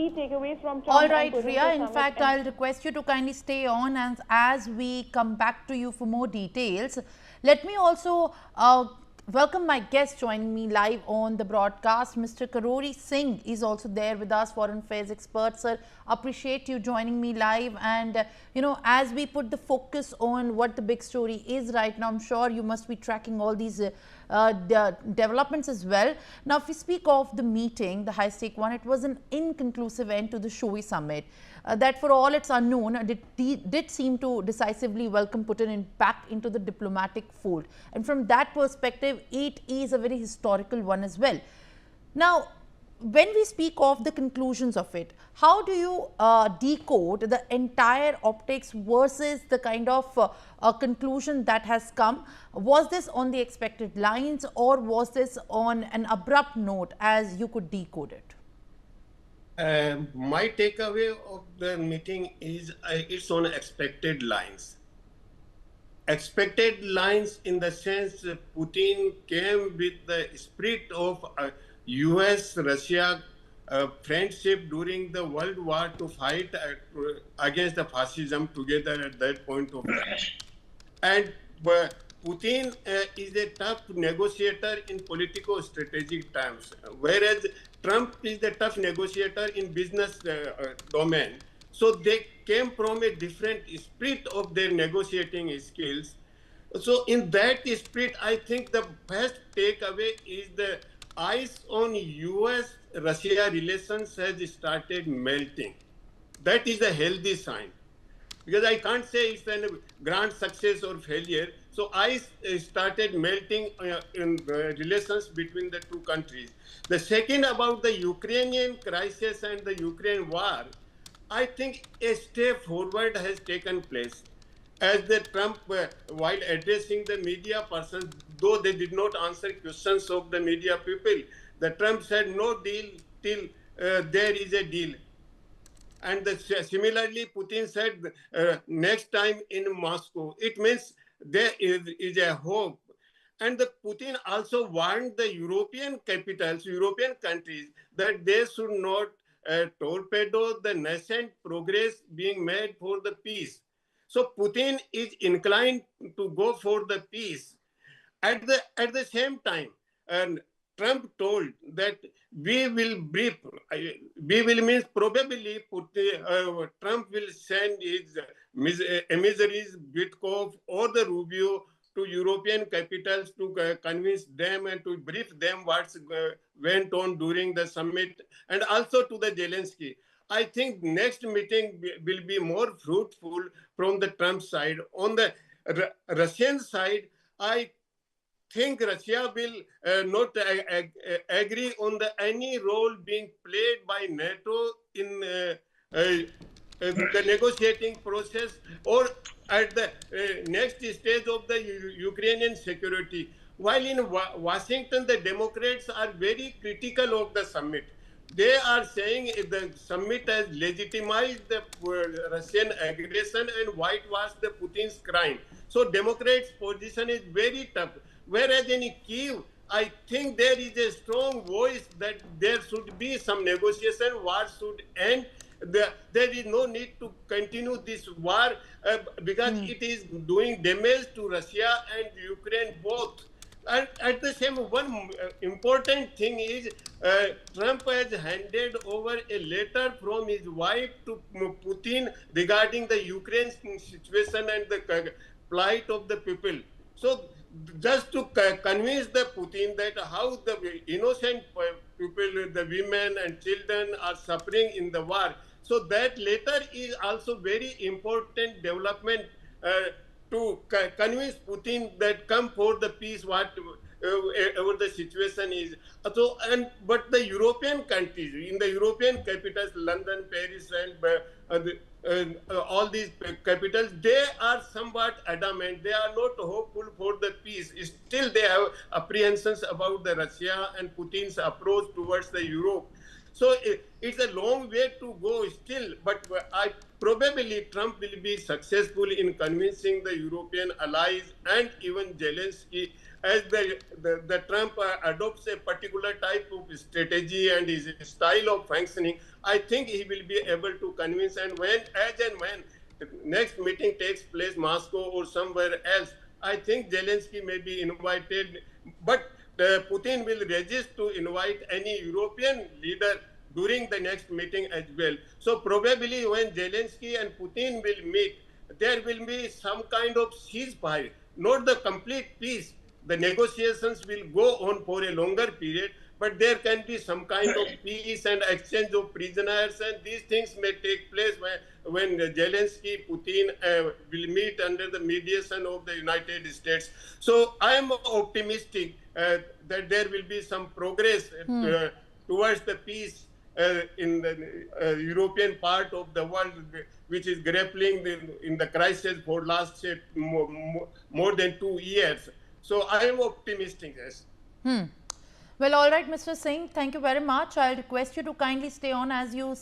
key takeaways from All Trump and right, Putin's Ria. In summit. fact, And I'll request you to kindly stay on, and as we come back to you for more details, let me also welcome my guest joining me live on the broadcast. Mr. Karori Singh is also there with us, foreign affairs expert. Sir, appreciate you joining me live. And as we put the focus on what the big story is right now, I'm sure you must be tracking all these developments as well. Now, if we speak of the meeting, the high-stake one, it was an inconclusive end to the showy summit. That for all it's unknown, did seem to decisively welcome Putin back into the diplomatic fold. And from that perspective, it is a very historical one as well. Now, when we speak of the conclusions of it, how do you decode the entire optics versus the kind of conclusion that has come? Was this on the expected lines, or was this on an abrupt note as you could decode it? My takeaway of the meeting is it's on expected lines. Expected lines in the sense Putin came with the spirit of US-Russia friendship during the World War to fight against the fascism together at that point of time. And Putin is a tough negotiator in politico-strategic terms, whereas Trump is the tough negotiator in business domain. So they came from a different spirit of their negotiating skills. So in that spirit, I think the best takeaway is the ice on US-Russia relations has started melting. That is a healthy sign. Because I can't say it's a grand success or failure. So ice started melting in the relations between the two countries. The second, about the Ukrainian crisis and the Ukraine war, I think a step forward has taken place. As the Trump, while addressing the media persons, though they did not answer questions of the media people, the Trump said no deal till there is a deal. And similarly, Putin said next time in Moscow. It means there is a hope. And the Putin also warned the European capitals, European countries, that they should not torpedo the nascent progress being made for the peace. So Putin is inclined to go for the peace. At the same time, and Trump told that we will brief, we will means probably Trump will send his emissaries, Witkoff or the Rubio, to European capitals to convince them and to brief them what went on during the summit, and also to the Zelensky. I think next meeting will be more fruitful from the Trump side. On the Russian side, I think Russia will not agree on any role being played by NATO in the negotiating process or at the next stage of the Ukrainian security. While in Washington, the Democrats are very critical of the summit. They are saying the summit has legitimized the Russian aggression and whitewashed the Putin's crime. So Democrats' position is very tough. Whereas in Kyiv, I think there is a strong voice that there should be some negotiation, war should end. There is no need to continue this war because it is doing damage to Russia and Ukraine both. And at the same, one important thing is Trump has handed over a letter from his wife to Putin regarding the Ukraine situation and the plight of the people. So just to convince the Putin that how the innocent people, the women and children are suffering in the war. So that letter is also very important development to convince Putin that come for the peace, whatever the situation is. So, but the European countries, in the European capitals, London, Paris, and all these capitals, they are somewhat adamant. They are not hopeful for the peace. Still, they have apprehensions about the Russia and Putin's approach towards the Europe. So it's a long way to go still, but probably Trump will be successful in convincing the European allies and even Zelensky as the Trump adopts a particular type of strategy and his style of functioning, I think he will be able to convince. And when the next meeting takes place, Moscow or somewhere else, I think Zelensky may be invited, but Putin will resist to invite any European leader during the next meeting as well. So probably when Zelensky and Putin will meet, there will be some kind of ceasefire, not the complete peace. The negotiations will go on for a longer period, but there can be some kind of peace and exchange of prisoners, and these things may take place when Zelensky, Putin will meet under the mediation of the United States. So I am optimistic that there will be some progress towards the peace in the European part of the world, which is grappling in the crisis for last say, more than 2 years. So I am optimistic, yes. Well, all right, Mr. Singh, thank you very much. I'll request you to kindly stay on as you